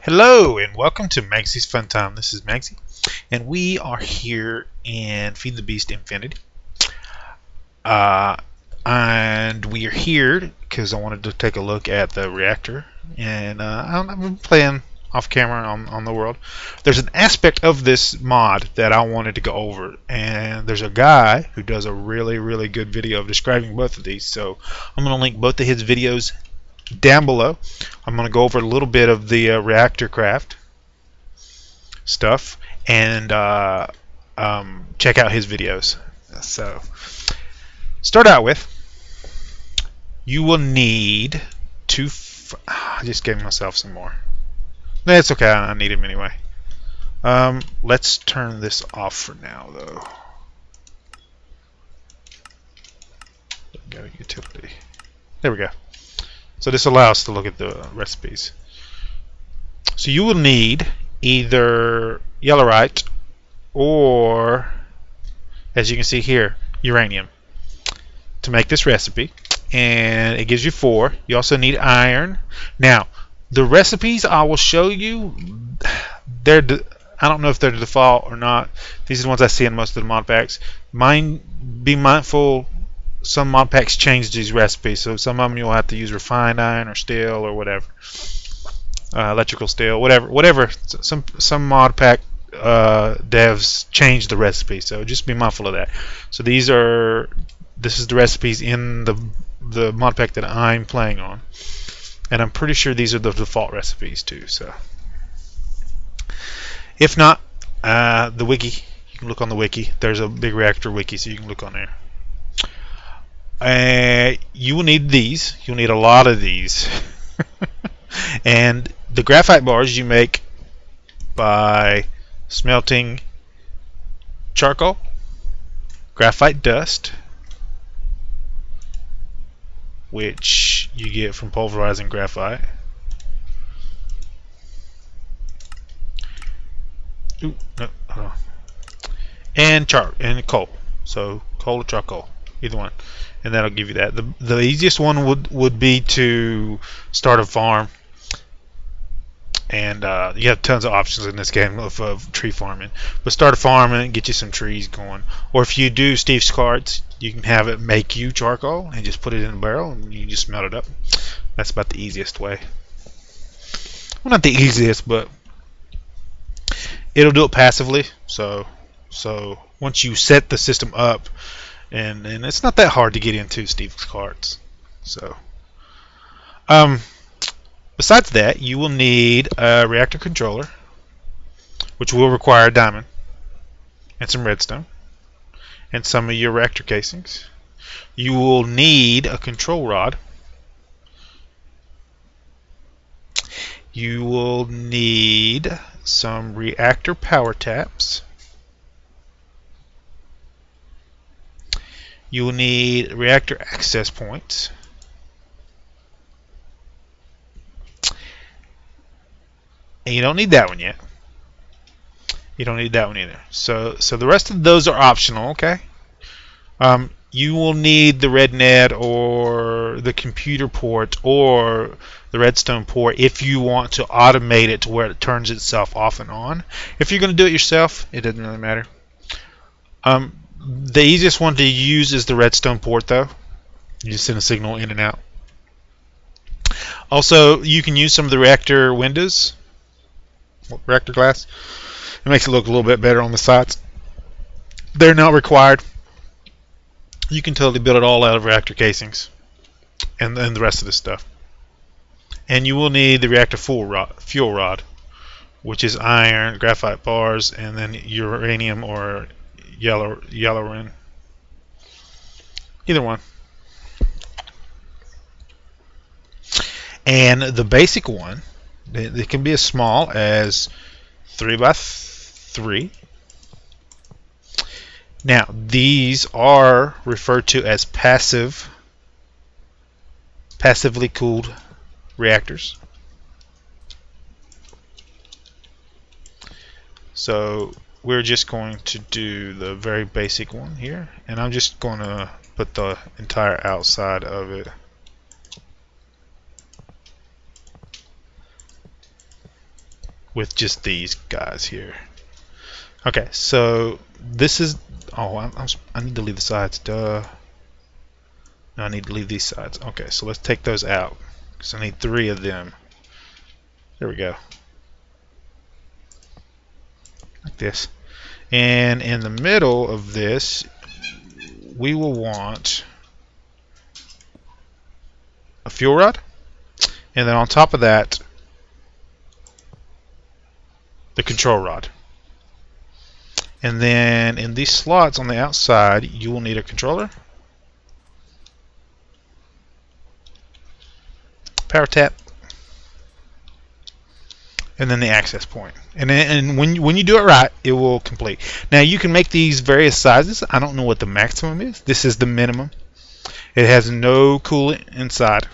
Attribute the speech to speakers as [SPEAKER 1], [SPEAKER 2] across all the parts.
[SPEAKER 1] Hello and welcome to Magzie's Fun Time. This is Magzie, and we are here in Feed the Beast Infinity. And we are here because I wanted to take a look at the Reactor, and I've been playing off camera on the world. There's an aspect of this mod that I wanted to go over, and there's a guy who does a really good video of describing both of these, so I'm going to link both of his videos down below. I'm going to go over a little bit of the reactor craft stuff and check out his videos. So, start out with, you will need to. I just gave myself some more. That's okay. I need him anyway. Let's turn this off for now, though. Go to utility. There we go. So this allows us to look at the recipes. So you will need either yellowite or, as you can see here, uranium to make this recipe. And it gives you 4. You also need iron. Now, the recipes I will show you, I don't know if they're the default or not. These are the ones I see in most of the mod packs. Be mindful. Some mod packs change these recipes, so some of them you'll have to use refined iron or steel or whatever, electrical steel, whatever. Some mod pack devs change the recipe, so just be mindful of that. So this is the recipes in the mod pack that I'm playing on, and I'm pretty sure these are the default recipes too. So if not, the wiki, you can look on the wiki. There's a big reactor wiki, so you can look on there. You will need these. You'll need a lot of these. And the graphite bars you make by smelting charcoal, graphite dust, which you get from pulverizing graphite. Ooh, no, hold on. And coal. So coal or charcoal, either one. And that'll give you that. The easiest one would be to start a farm, and you have tons of options in this game of tree farming. But start a farm and get you some trees going. Or if you do Steve's carts, you can have it make you charcoal and just put it in a barrel and you just melt it up. That's about the easiest way. Well, not the easiest, but it'll do it passively. So once you set the system up. And it's not that hard to get into Steve's carts. So, besides that, you will need a reactor controller, which will require a diamond and some redstone and some of your reactor casings. You will need a control rod. You will need some reactor power taps. You will need reactor access points. And you don't need that one yet. You don't need that one either. So the rest of those are optional, okay? You will need the red net or the computer port or the redstone port if you want to automate it to where it turns itself off and on. If you're going to do it yourself, it doesn't really matter. The easiest one to use is the redstone port, though. You just send a signal in and out. Also, you can use some of the reactor windows, reactor glass. It makes it look a little bit better on the sides. They're not required. You can totally build it all out of reactor casings and the rest of this stuff. And you will need the reactor fuel rod, which is iron, graphite bars, and then uranium or yellow. Either one. And the basic one, it can be as small as 3x3. Now, these are referred to as passively cooled reactors. So we're just going to do the very basic one here, and I'm just going to put the entire outside of it with just these guys here. Okay, so this is, oh, I need to leave the sides, duh. No, I need to leave these sides. Okay, so let's take those out, because I need 3 of them. There we go. Like this. And in the middle of this, we will want a fuel rod, and then on top of that, the control rod. And then in these slots on the outside, you will need a controller, power tap, and then the access point. And when you do it right, it will complete. Now you can make these various sizes. I don't know what the maximum is. This is the minimum. It has no coolant inside.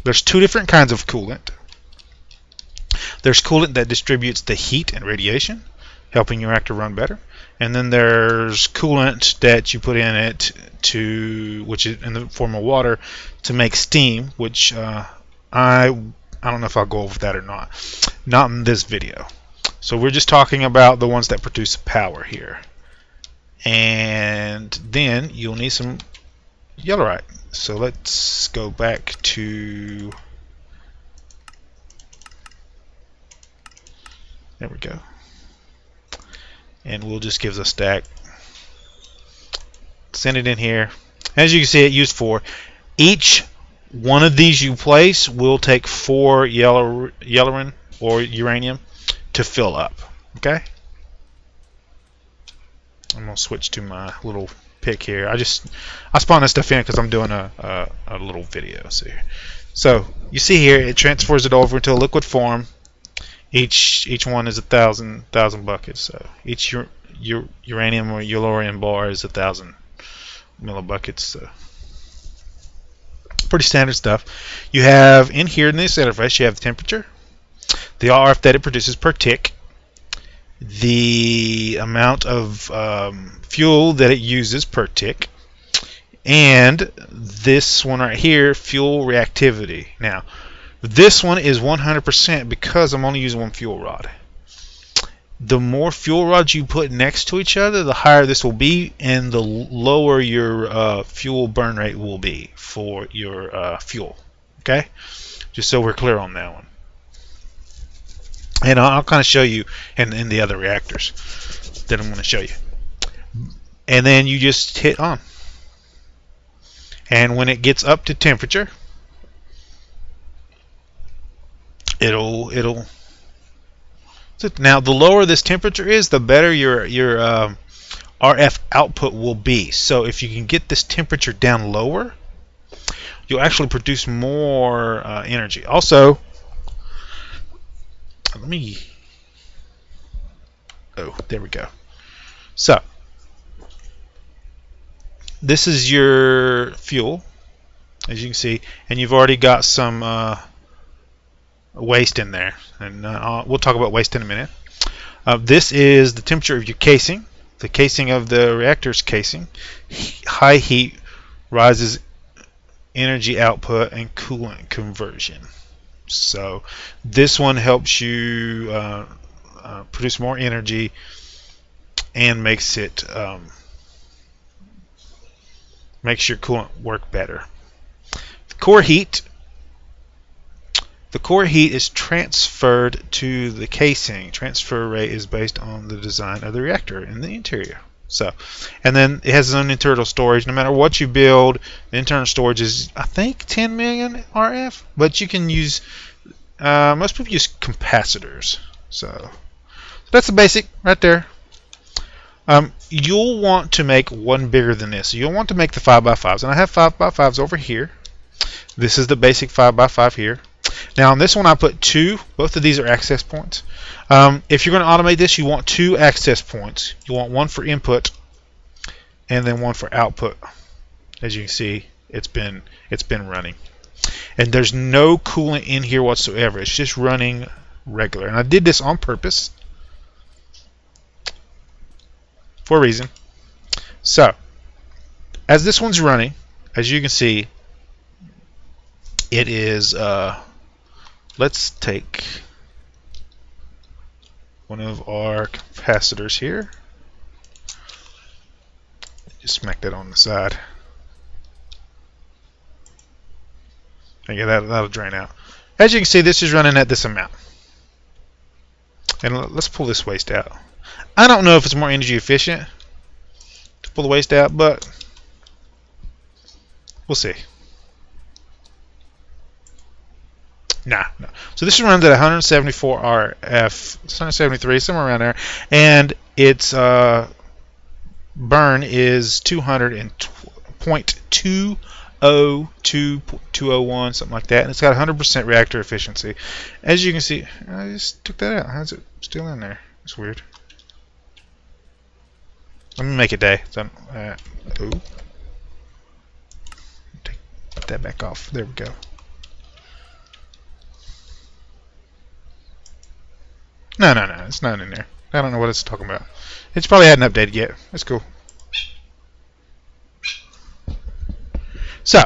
[SPEAKER 1] There's 2 different kinds of coolant. There's coolant that distributes the heat and radiation, helping your reactor run better. And then there's coolant that you put in it which is in the form of water, to make steam, which I don't know if I'll go over that or not. Not in this video. So we're just talking about the ones that produce power here. And then you'll need some yellowite. So let's go back to, there we go. And we'll just give us a stack. Send it in here. As you can see, it used 4. Each one of these you place will take 4 yellowine or uranium to fill up. Okay? I'm gonna switch to my little pick here. I spawn this stuff in because I'm doing a little video. So you see here, it transfers it over into a liquid form. Each one is 1,000 buckets. So each uranium or yellowine bar is 1,000 millibuckets. So pretty standard stuff. You have in here in this interface, you have the temperature, the RF that it produces per tick, the amount of fuel that it uses per tick, and this one right here, fuel reactivity. Now, this one is 100% because I'm only using 1 fuel rod. The more fuel rods you put next to each other, the higher this will be, and the lower your fuel burn rate will be for your fuel. Okay? Just so we're clear on that one. And I'll kind of show you in the other reactors that I'm going to show you. And then you just hit on. And when it gets up to temperature, it'll now the lower this temperature is, the better your RF output will be. So if you can get this temperature down lower, you'll actually produce more energy. Also, there we go. So this is your fuel, as you can see, and you've already got some waste in there, and we'll talk about waste in a minute. This is the temperature of your casing, the casing of the reactor's casing. High heat rises energy output and coolant conversion. So this one helps you produce more energy and makes your coolant work better. The core heat is transferred to the casing. Transfer rate is based on the design of the reactor in the interior. So, and then it has its own internal storage. No matter what you build, the internal storage is, I think, 10 million RF. But you can use, most people use capacitors. So that's the basic right there. You'll want to make one bigger than this. You'll want to make the 5x5s, and I have 5x5s over here. This is the basic 5x5 here. Now on this one I put 2. Both of these are access points. If you're going to automate this, you want 2 access points. You want one for input and then one for output. As you can see, it's been running, and there's no coolant in here whatsoever. It's just running regular, and I did this on purpose for a reason. So as this one's running, as you can see, it is let's take one of our capacitors here. Just smack that on the side. Okay, that'll drain out. As you can see, this is running at this amount. And let's pull this waste out. I don't know if it's more energy efficient to pull the waste out, but we'll see. Nah, no. So this runs at 174 RF, 173, somewhere around there, and its burn is 200.202.201, something like that, and it's got 100% reactor efficiency. As you can see, I just took that out. How's it still in there? It's weird. Let me make it day. So, ooh. Take that back off. There we go. No, it's not in there. I don't know what it's talking about. It's probably hadn't updated yet. That's cool. So,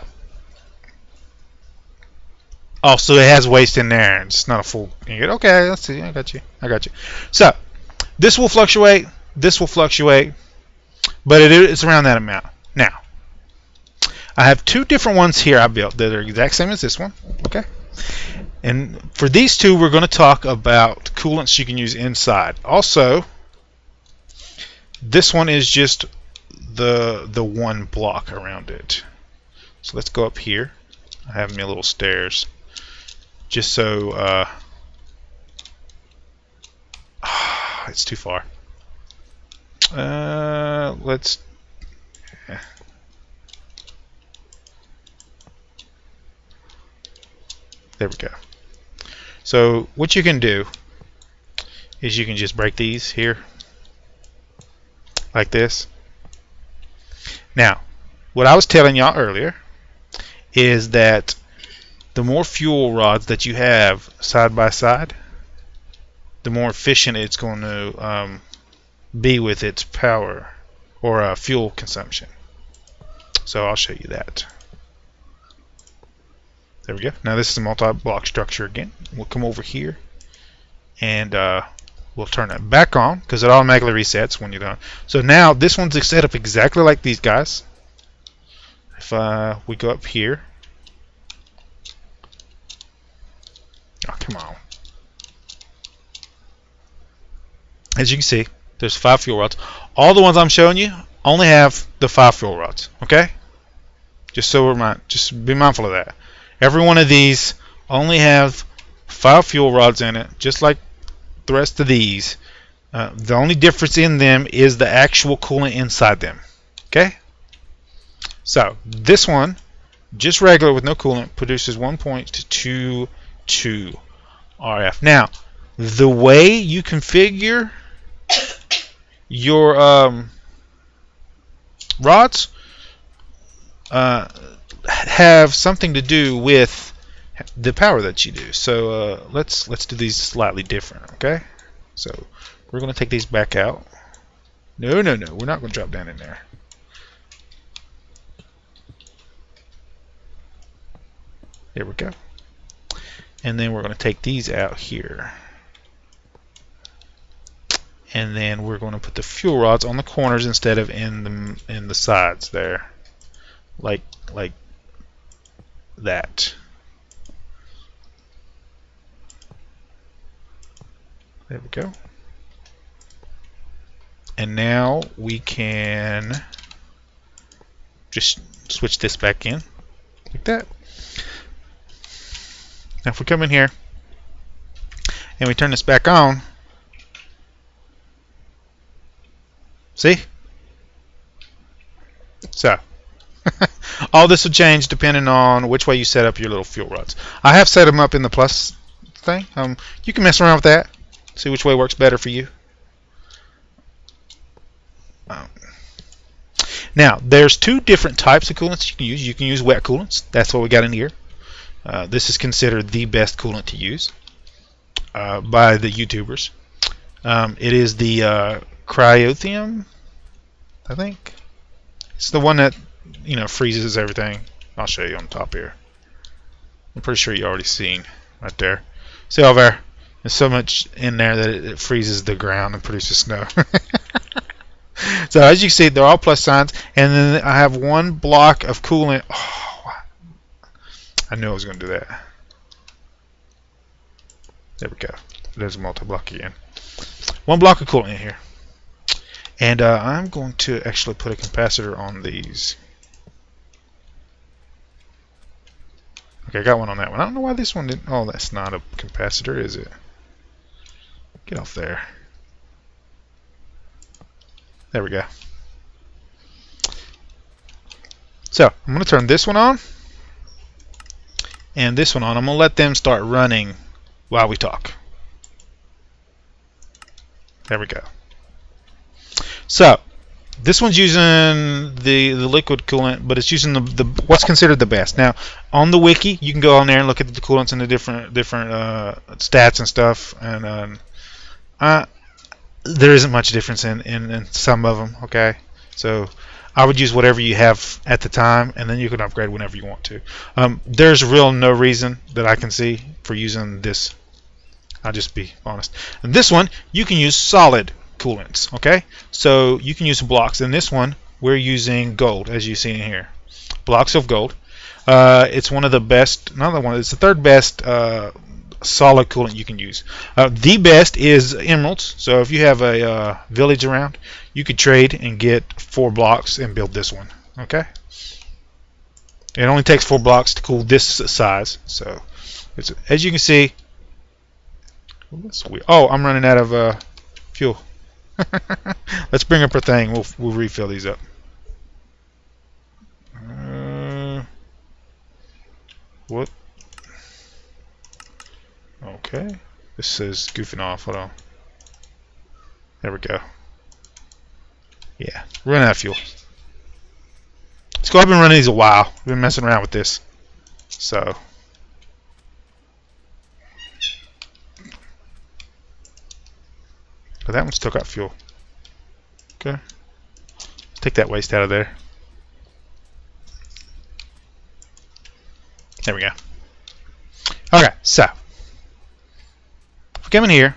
[SPEAKER 1] also it has waste in there. It's not a full ingot. Okay, let's see. I got you. So, this will fluctuate. This will fluctuate, but it's around that amount. Now, I have two different ones here I built that are the exact same as this one. Okay. And for these two, we're going to talk about coolants you can use inside. Also, this one is just the one block around it. So let's go up here. I have me a little stairs, just so it's too far. Let's. There we go. So what you can do is you can just break these here like this. Now, what I was telling y'all earlier is that the more fuel rods that you have side by side, the more efficient it's going to be with its power or fuel consumption. So I'll show you that. There we go. Now this is a multi-block structure again. We'll come over here and we'll turn it back on because it automatically resets when you're done. So now this one's set up exactly like these guys. If we go up here. Oh, come on. As you can see, there's 5 fuel rods. All the ones I'm showing you only have the 5 fuel rods. Okay? Just be mindful of that. Every one of these only have 5 fuel rods in it, just like the rest of these. The only difference in them is the actual coolant inside them. Okay? So, this one, just regular with no coolant, produces 1.22 RF. Now, the way you configure your rods have something to do with the power that you do. So let's do these slightly different. Okay, so we're going to take these back out. No, we're not going to drop down in there. There we go. And then we're going to take these out here. And then we're going to put the fuel rods on the corners instead of in the sides there, like that. There we go. And now we can just switch this back in like that. Now if we come in here and we turn this back on, see? So all this will change depending on which way you set up your little fuel rods. I have set them up in the plus thing. You can mess around with that, see which way works better for you. Now, there's 2 different types of coolants you can use. You can use wet coolants. That's what we got in here. This is considered the best coolant to use by the YouTubers. It is the Cryothium, I think. It's the one that freezes everything. I'll show you on top here. I'm pretty sure you already seen right there. See over there? There's so much in there that it freezes the ground and produces snow. So as you can see, they're all plus signs, and then I have one block of coolant. Oh, I knew I was going to do that. There we go. There's a multi-block again. One block of coolant in here. And I'm going to actually put a capacitor on these. Okay, I got one on that one. I don't know why this one didn't. Oh, that's not a capacitor, is it? Get off there. There we go. So, I'm going to turn this one on. And this one on. I'm going to let them start running while we talk. There we go. So, this one's using the liquid coolant, but it's using the what's considered the best. Now, on the wiki, you can go on there and look at the coolants and the different stats and stuff, and there isn't much difference in some of them. Okay, so I would use whatever you have at the time, and then you can upgrade whenever you want to. There's no reason that I can see for using this. I'll just be honest. And this one, you can use solid coolants. Okay, so you can use blocks. In this one, we're using gold, as you see in here. Blocks of gold. It's one of the best. Another one. It's the third best solid coolant you can use. The best is emeralds. So if you have a village around, you could trade and get 4 blocks and build this one. Okay. It only takes 4 blocks to cool this size. So, as you can see. Oh, I'm running out of fuel. Let's bring up our thing. We'll refill these up. What? Okay. This is goofing off. Hold on. There we go. Yeah, we're running out of fuel. Let's go. I've been running these a while. I've been messing around with this. So. Oh, that one still got fuel. Okay. Take that waste out of there. There we go. Okay, so if we come in here,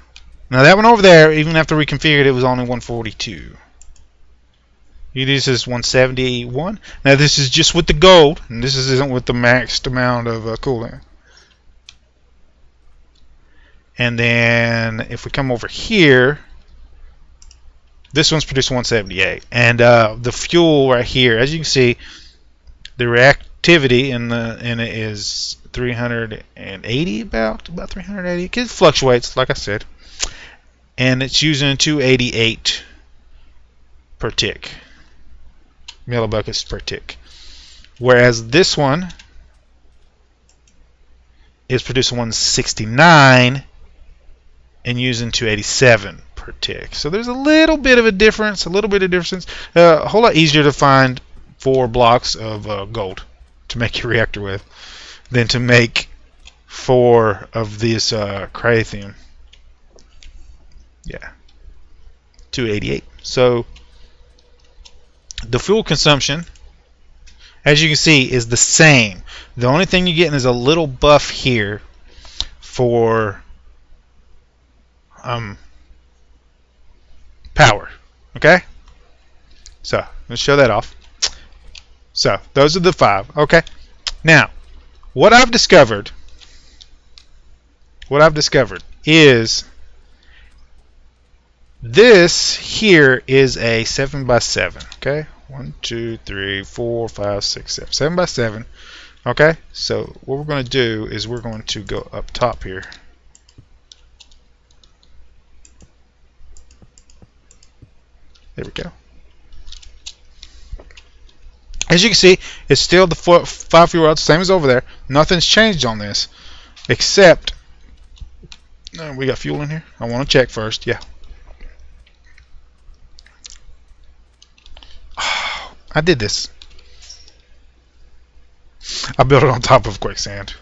[SPEAKER 1] now that one over there, even after we configured it, was only 142. This is 171. Now this is just with the gold, and this isn't with the maxed amount of coolant. And then if we come over here, this one's producing 178, and the fuel right here, as you can see, the reactivity in it is 380, about 380. It fluctuates, like I said, and it's using 288 per tick, millibuckets per tick, whereas this one is producing 169 and using 287 per tick. So there's a little bit of a difference, a whole lot easier to find 4 blocks of gold to make your reactor with than to make 4 of this cryothium. Yeah, 288. So the fuel consumption, as you can see, is the same. The only thing you're getting is a little buff here for power. Okay, so let's show that off. So those are the 5. Okay, now what I've discovered is this here is a 7x7. Okay, 1, 2, 3, 4, 5, 6, 7 7x7. Okay, so what we're going to do is we're going to go up top here. There we go. As you can see, it's still the 5 fuel rods, same as over there. Nothing's changed on this, except we got fuel in here. I want to check first. Yeah. Oh, I did this. I built it on top of quicksand.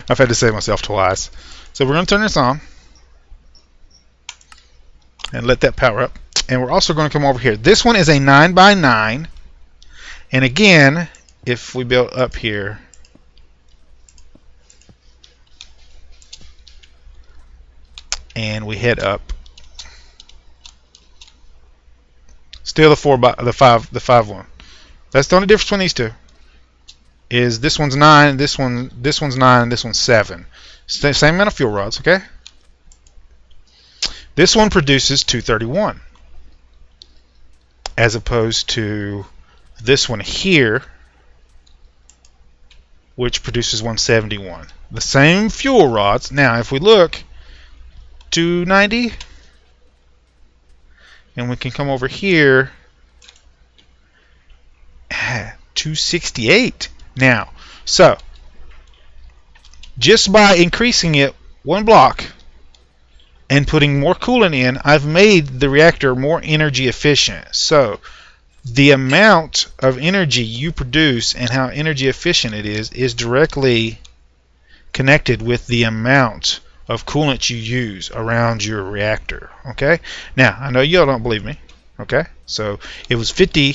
[SPEAKER 1] I've had to save myself twice. So we're going to turn this on and let that power up. And we're also going to come over here. This one is a 9x9. And again, if we build up here, and we head up. Still the five one. That's the only difference between these two. Is this one's 9, this one's 9, and this one's 7. Same amount of fuel rods, okay? This one produces 231, as opposed to this one here, which produces 171. The same fuel rods. Now, if we look, 290, and we can come over here, 268. Now, so just by increasing it one block and putting more coolant in, I've made the reactor more energy efficient. So the amount of energy you produce and how energy efficient it is directly connected with the amount of coolant you use around your reactor. Okay? Now, I know y'all don't believe me. Okay? So it was 50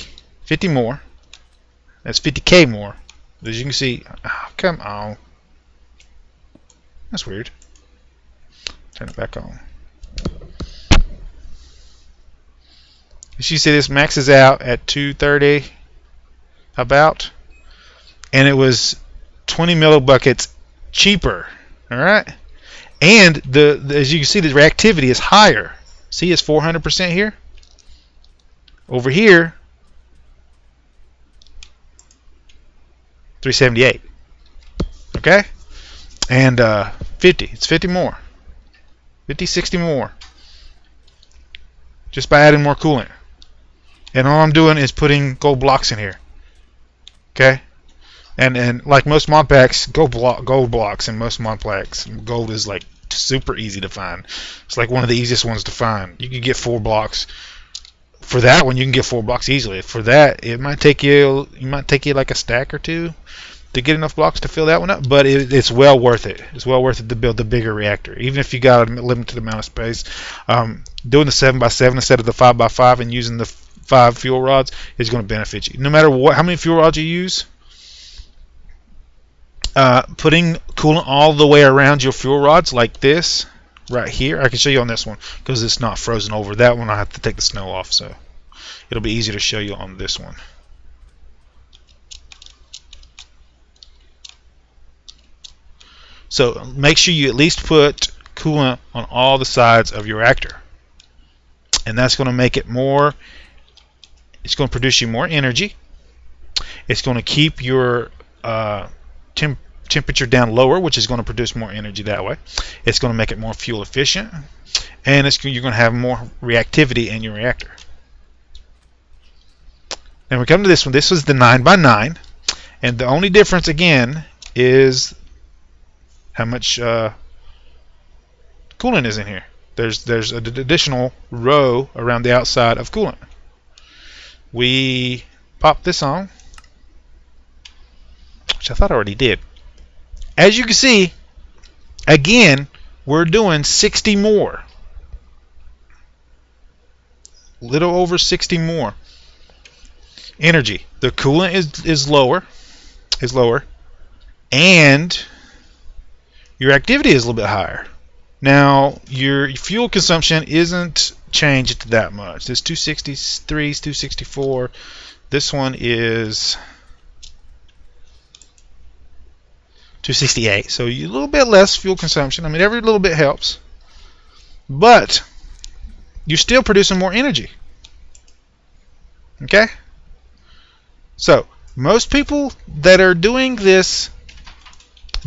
[SPEAKER 1] more. That's 50K more. As you can see, oh, come on. That's weird. Turn it back on. As you see, this maxes out at 230 about, and it was 20 millibuckets cheaper. All right, and as you can see, the reactivity is higher. See, it's 400% here. Over here, 378. Okay, and 50. It's 50 more. 50, 60 more. Just by adding more coolant. And all I'm doing is putting gold blocks in here. Okay? And like most mod packs, gold blocks in most mod packs. Gold is like super easy to find. It's like one of the easiest ones to find. You can get 4 blocks. For that one, you can get 4 blocks easily. For that, it might take you like a stack or 2 to get enough blocks to fill that one up, but it's well worth it. It's well worth it to build the bigger reactor, even if you got a limited amount of space. Doing the 7x7 instead of the 5x5 and using the 5 fuel rods is going to benefit you. No matter how many fuel rods you use, putting coolant all the way around your fuel rods like this right here. I can show you on this one because it's not frozen over. That one I have to take the snow off, so it'll be easier to show you on this one. So make sure you at least put coolant on all the sides of your reactor, and that's going to make it more. It's going to produce you more energy. It's going to keep your temperature down lower, which is going to produce more energy that way. It's going to make it more fuel efficient, and you're going to have more reactivity in your reactor. And we come to this one. This is the 9x9, and the only difference again is how much coolant is in here. There's an additional row around the outside of coolant. We pop this on, which I thought I already did. As you can see, again, we're doing 60 more. Little over 60 more energy. The coolant is lower, and your activity is a little bit higher. Now, your fuel consumption isn't changed that much. This 263 is 264. This one is 268. So a little bit less fuel consumption. I mean, every little bit helps. But you're still producing more energy. Okay? So, most people that are doing this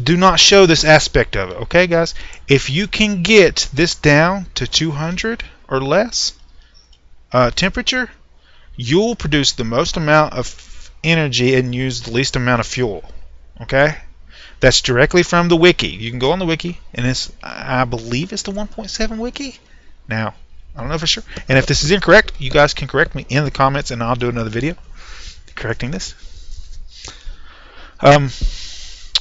[SPEAKER 1] do not show this aspect of it. Okay, guys? If you can get this down to 200 or less temperature, you'll produce the most amount of energy and use the least amount of fuel. Okay? That's directly from the wiki. You can go on the wiki, and I believe it's the 1.7 wiki. Now, I don't know for sure. And if this is incorrect, you guys can correct me in the comments, and I'll do another video correcting this.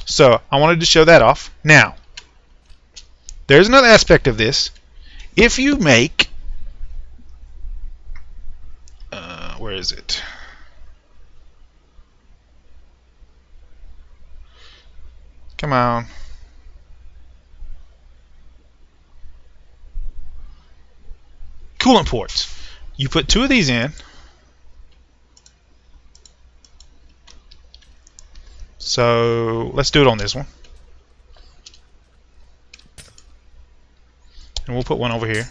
[SPEAKER 1] So I wanted to show that off. Now, there's another aspect of this. If you make, where is it? Come on. coolant ports. You put 2 of these in. So let's do it on this one. And we'll put one over here.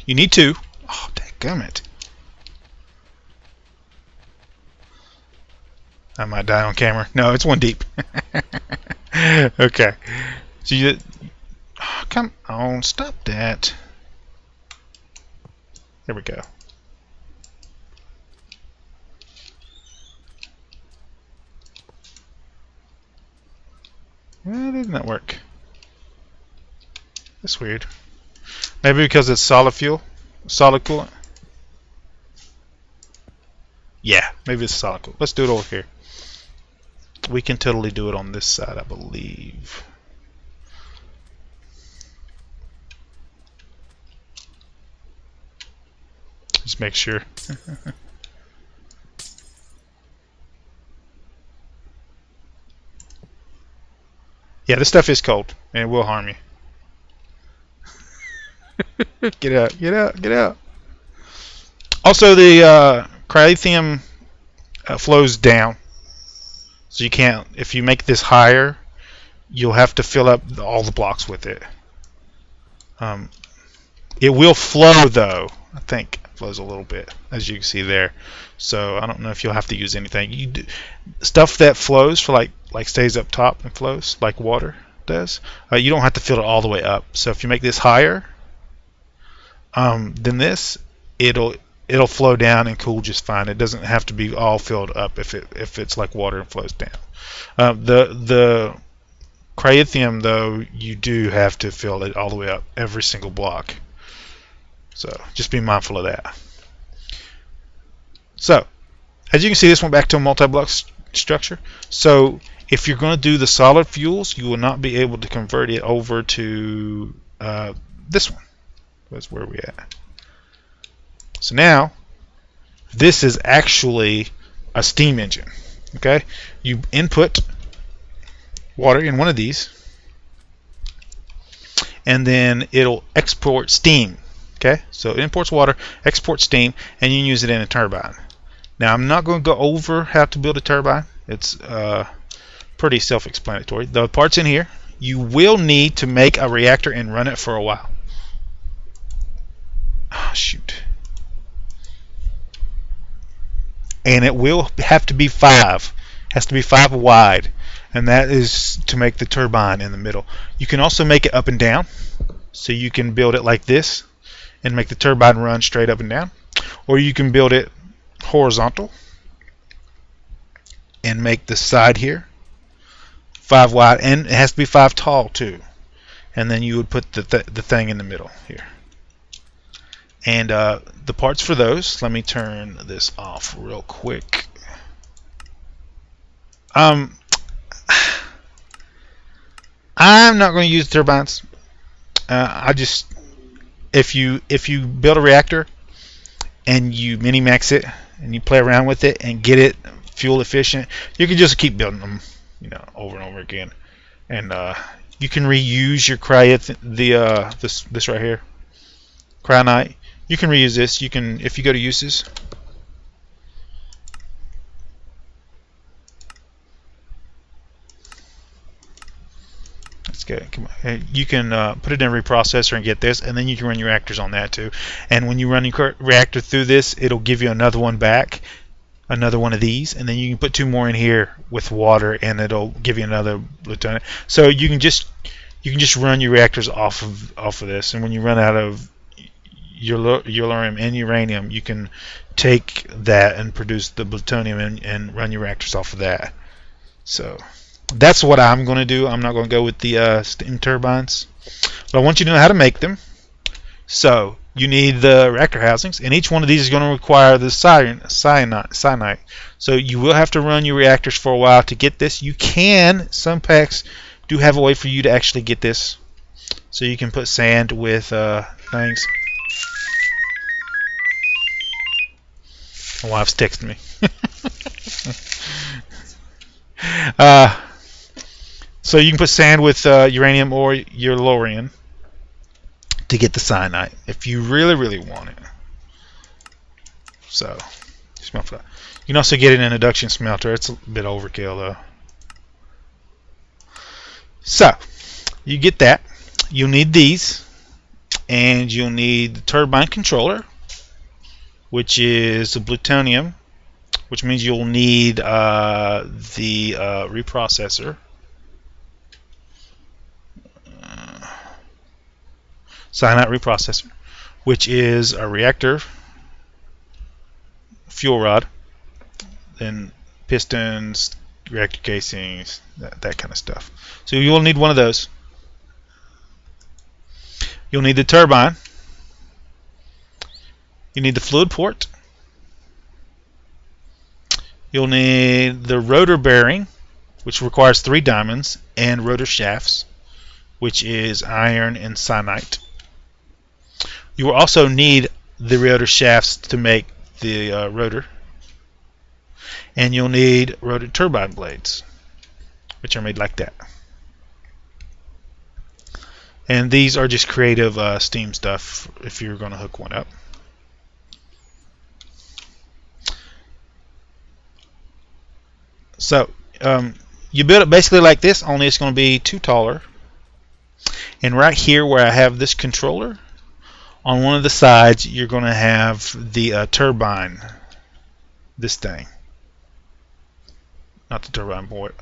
[SPEAKER 1] You need 2. Oh, dadgummit. I might die on camera. No, it's 1 deep. Okay. So you... Oh, come on, stop that. There we go. Why didn't that work? That's weird. Maybe because it's solid fuel? Solid coolant? Yeah, maybe it's solid coolant. Let's do it over here. We can totally do it on this side, I believe. Just make sure. Yeah, this stuff is cold, and it will harm you. Get out, get out, get out. Also, the cryothium flows down. So you can't, if you make this higher, you'll have to fill up all the blocks with it. It will flow, though. I think it flows a little bit, as you can see there. So I don't know if you'll have to use anything. Stuff that flows for like stays up top and flows like water does. You don't have to fill it all the way up. So if you make this higher than this, it'll flow down and cool just fine. It doesn't have to be all filled up if it's like water and flows down. The cryothium, though, you do have to fill it all the way up, every single block. So just be mindful of that. So as you can see, this went back to a multi-block structure. So if you're going to do the solid fuels, you will not be able to convert it over to this one. That's where we at. So now, this is actually a steam engine. Okay, you input water in one of these, and then it'll export steam. Okay, so it imports water, exports steam, and you can use it in a turbine. Now, I'm not going to go over how to build a turbine. It's pretty self-explanatory. The parts in here, you will need to make a reactor and run it for a while. Oh, shoot. And it will have to be 5. Has to be 5 wide, and that is to make the turbine in the middle. You can also make it up and down, so you can build it like this and make the turbine run straight up and down, or you can build it horizontal and make the side here 5 wide, and it has to be 5 tall too, and then you would put the thing in the middle here. And the parts for those, let me turn this off real quick. I'm not going to use turbines. If you build a reactor and you mini-max it and you play around with it and get it fuel efficient, you can just keep building them, over and over again. And you can reuse your this right here, cryonite. You can reuse this. You can, if you go to uses, let's get, come on. You can put it in a reprocessor and get this, and then you can run your reactors on that too. And when you run your reactor through this, it'll give you another one back, another one of these, and then you can put 2 more in here with water, and it'll give you another plutonium. So you can just run your reactors off of this, and when you run out of uranium and uranium, you can take that and produce the plutonium and run your reactors off of that. So that's what I'm going to do. I'm not going to go with the steam turbines, but I want you to know how to make them. So you need the reactor housings, and each one of these is going to require the cyanide. So you will have to run your reactors for a while to get this. You can, some packs do have a way for you to actually get this, so you can put sand with things. My wife's texting me. So you can put sand with uranium or your lowerium, to get the cyanite if you really want it. So smelt that. You can also get an induction smelter. It's a bit overkill though. So you get that. You'll need these, and you'll need the turbine controller, which is the plutonium, which means you'll need the reprocessor. Cyanide reprocessor, which is a reactor, fuel rod, then pistons, reactor casings, that kind of stuff. So you'll need one of those. You'll need the turbine. You need the fluid port. You'll need the rotor bearing, which requires 3 diamonds, and rotor shafts, which is iron and cyanite. You will also need the rotor shafts to make the rotor, and you'll need rotor turbine blades, which are made like that. And these are just creative Steam stuff if you're going to hook one up. So you build it basically like this, only it's going to be 2 taller. And right here where I have this controller, on one of the sides you're going to have the turbine, this thing, not the turbine board,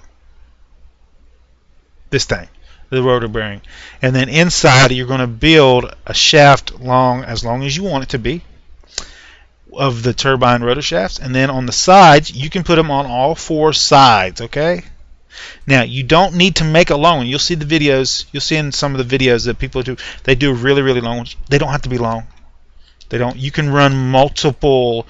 [SPEAKER 1] this thing, the rotor bearing. And then inside you're going to build a shaft as long as you want it to be, of the turbine rotor shafts. And then on the sides you can put them on all 4 sides. Okay, now you don't need to make a long one. You'll see the videos, you'll see in some of the videos that people do, they do really long ones. They don't have to be long. You can run multiple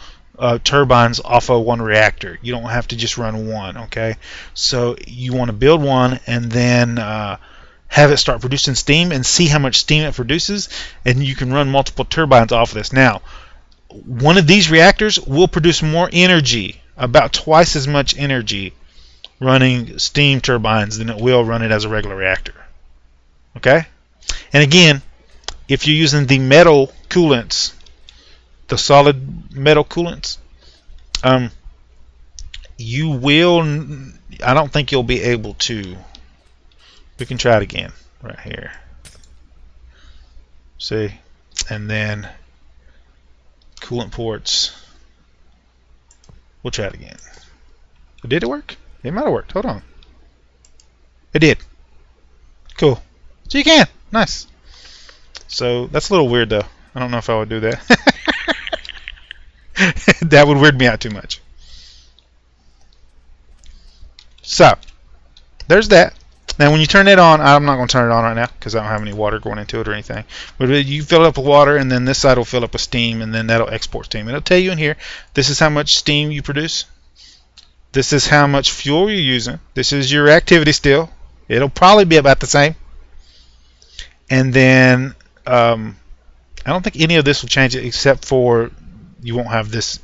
[SPEAKER 1] turbines off of one reactor. You don't have to just run one. Okay, so you want to build one and then have it start producing steam and see how much steam it produces, and you can run multiple turbines off of this. Now, one of these reactors will produce more energy, about twice as much energy, running steam turbines than it will run it as a regular reactor. Okay? And again, if you're using the metal coolants, the solid metal coolants, I don't think you'll be able to. We can try it again right here. See? And then coolant ports. We'll try it again. Did it work? It might have worked. Hold on. It did. Cool. So you can. Nice. So that's a little weird though. I don't know if I would do that. That would weird me out too much. So there's that. Now when you turn it on, I'm not going to turn it on right now because I don't have any water going into it or anything. But you fill it up with water, and then this side will fill up with steam, and then that'll export steam. And it'll tell you in here, this is how much steam you produce. This is how much fuel you're using. This is your activity still. It'll probably be about the same. And then I don't think any of this will change it except for you won't have this.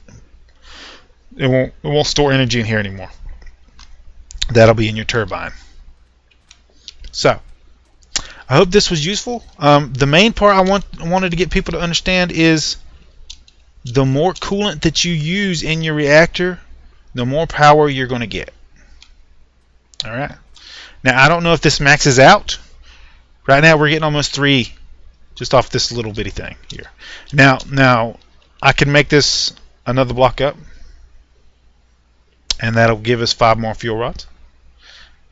[SPEAKER 1] It won't store energy in here anymore. That'll be in your turbine. So I hope this was useful. The main part I wanted to get people to understand is the more coolant that you use in your reactor, the more power you're going to get. Alright. Now I don't know if this maxes out. Right now we're getting almost 3 just off this little bitty thing here. Now I can make this another block up, and that'll give us 5 more fuel rods.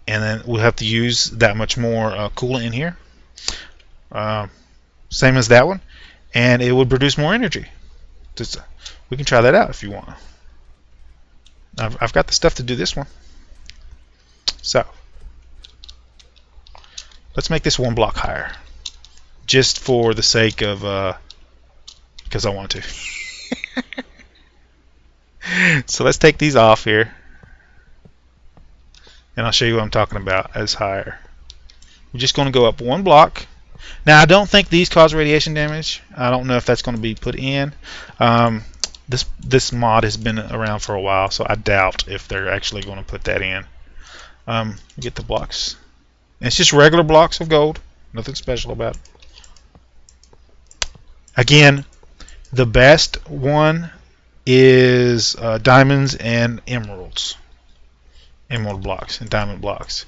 [SPEAKER 1] And then we'll have to use that much more coolant in here. Same as that one. And it would produce more energy. We can try that out if you want. I've got the stuff to do this one. So let's make this 1 block higher, just for the sake of because I want to. So let's take these off here, and I'll show you what I'm talking about as higher. We're just going to go up 1 block. Now I don't think these cause radiation damage. I don't know if that's going to be put in. This mod has been around for a while, so I doubt if they're actually going to put that in. Get the blocks. And it's just regular blocks of gold. Nothing special about it. Again, the best one is diamonds and emeralds. Emerald blocks and diamond blocks.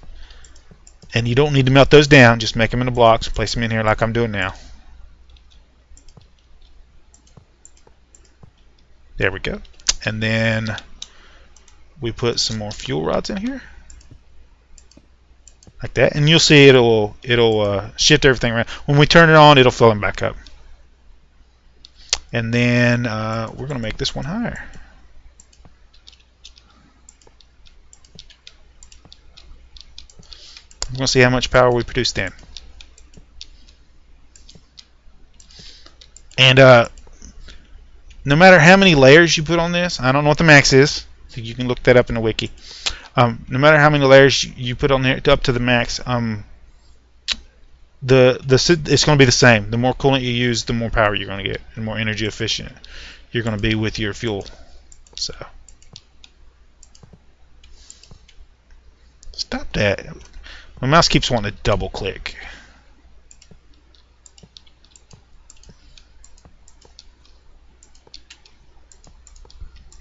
[SPEAKER 1] And you don't need to melt those down, just make them into blocks, place them in here like I'm doing now. There we go. And then we put some more fuel rods in here. Like that. And you'll see it'll shift everything around. When we turn it on, it'll fill them back up. And then we're going to make this one higher. We're going to see how much power we produce then. And no matter how many layers you put on this, I don't know what the max is, so you can look that up in the wiki. No matter how many layers you put on there up to the max, it's going to be the same. The more coolant you use, the more power you're going to get, and more energy efficient you're going to be with your fuel. So stop that. My mouse keeps wanting to double click.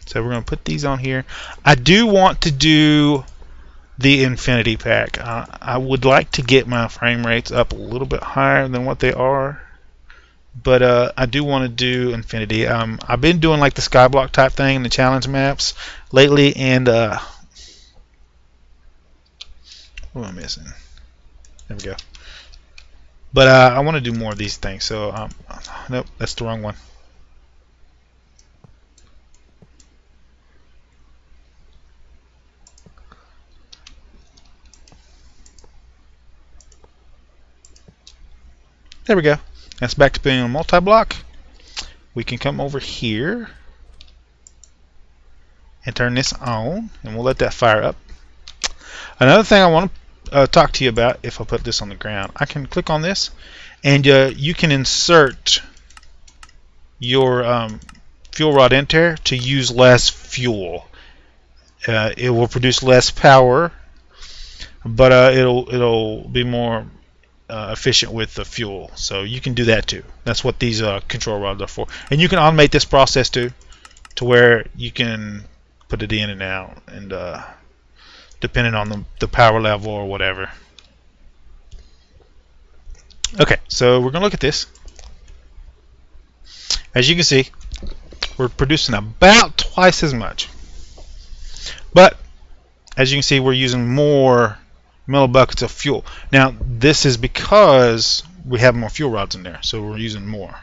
[SPEAKER 1] So we're going to put these on here. I do want to do the infinity pack. I would like to get my frame rates up a little bit higher than what they are, but I do want to do infinity. I've been doing like the skyblock type thing in the challenge maps lately, and what am I missing? There we go. But I want to do more of these things. So nope, that's the wrong one. There we go. That's back to being a multi-block. We can come over here and turn this on, and we'll let that fire up. Another thing I want to talk to you about, if I put this on the ground, I can click on this, and you can insert your fuel rod in there to use less fuel. It will produce less power, but it'll be more efficient with the fuel. So you can do that too. That's what these control rods are for. And you can automate this process too, to where you can put it in and out, and depending on the power level or whatever. Okay, so we're gonna look at this. As you can see, we're producing about twice as much, but as you can see, we're using more millibuckets of fuel. Now this is because we have more fuel rods in there, so we're using more.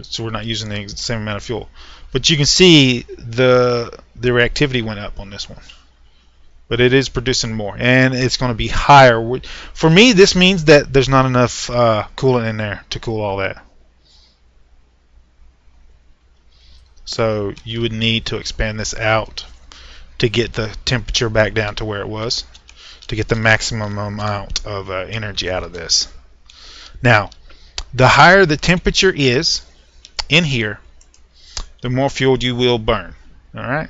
[SPEAKER 1] So we're not using the same amount of fuel. But you can see the reactivity went up on this one. But it is producing more, and it's going to be higher. For me, this means that there's not enough coolant in there to cool all that. So you would need to expand this out to get the temperature back down to where it was, to get the maximum amount of energy out of this. Now, the higher the temperature is in here, the more fuel you will burn. All right.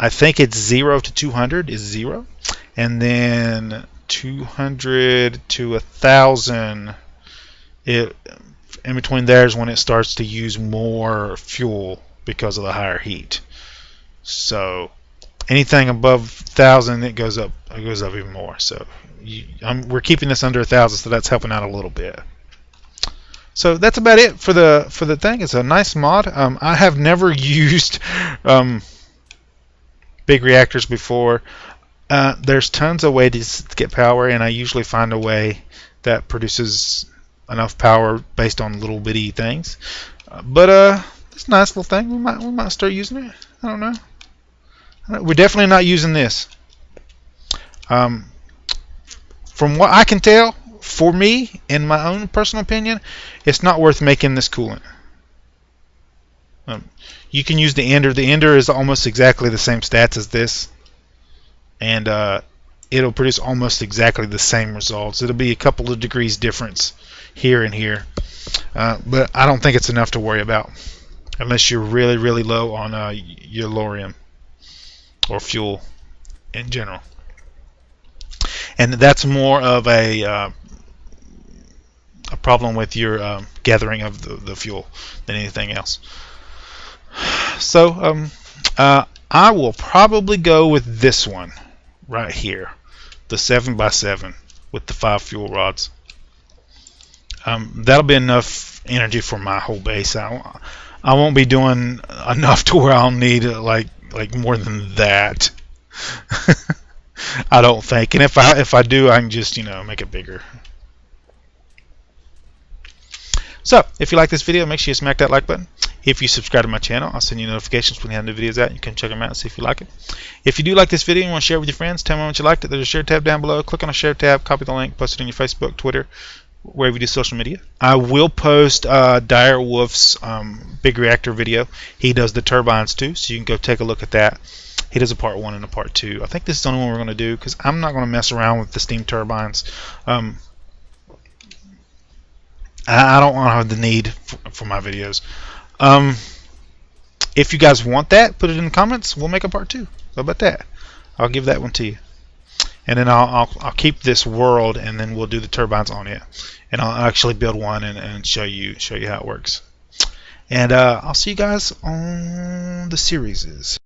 [SPEAKER 1] I think it's 0 to 200 is 0, and then 200 to 1,000. In between there is when it starts to use more fuel because of the higher heat. So anything above 1,000, it goes up. It goes up even more. So we're keeping this under 1,000, so that's helping out a little bit. So that's about it for the thing. It's a nice mod. I have never used big reactors before. There's tons of ways to get power, and I usually find a way that produces enough power based on little bitty things. But it's a nice little thing. We might start using it. I don't know. We're definitely not using this. From what I can tell, for me, in my own personal opinion, it's not worth making this coolant. You can use the ender. The ender is almost exactly the same stats as this, and it'll produce almost exactly the same results. It'll be a couple of degrees difference here and here, but I don't think it's enough to worry about unless you're really, really low on your lorium or fuel in general. And that's more of a a problem with your gathering of the fuel than anything else. So I will probably go with this one right here, the 7x7 with the 5 fuel rods. That'll be enough energy for my whole base. I won't be doing enough to where I'll need like more than that. I don't think. And if I do, I can just make it bigger. So if you like this video, make sure you smack that like button. If you subscribe to my channel, I'll send you notifications when we have new videos out. You can check them out and see if you like it. If you do like this video and want to share it with your friends, tell me how much you liked it. There's a share tab down below. Click on the share tab, copy the link, post it on your Facebook, Twitter, wherever you do social media. I will post Direwolv's big reactor video. He does the turbines too, so you can go take a look at that. He does a part 1 and a part 2. I think this is the only one we're going to do because I'm not going to mess around with the steam turbines. I don't want to have the need for my videos. If you guys want that, put it in the comments. We'll make a part 2. How about that? I'll give that one to you. And then I'll keep this world, and then we'll do the turbines on it. And I'll actually build one and show you how it works. And I'll see you guys on the series.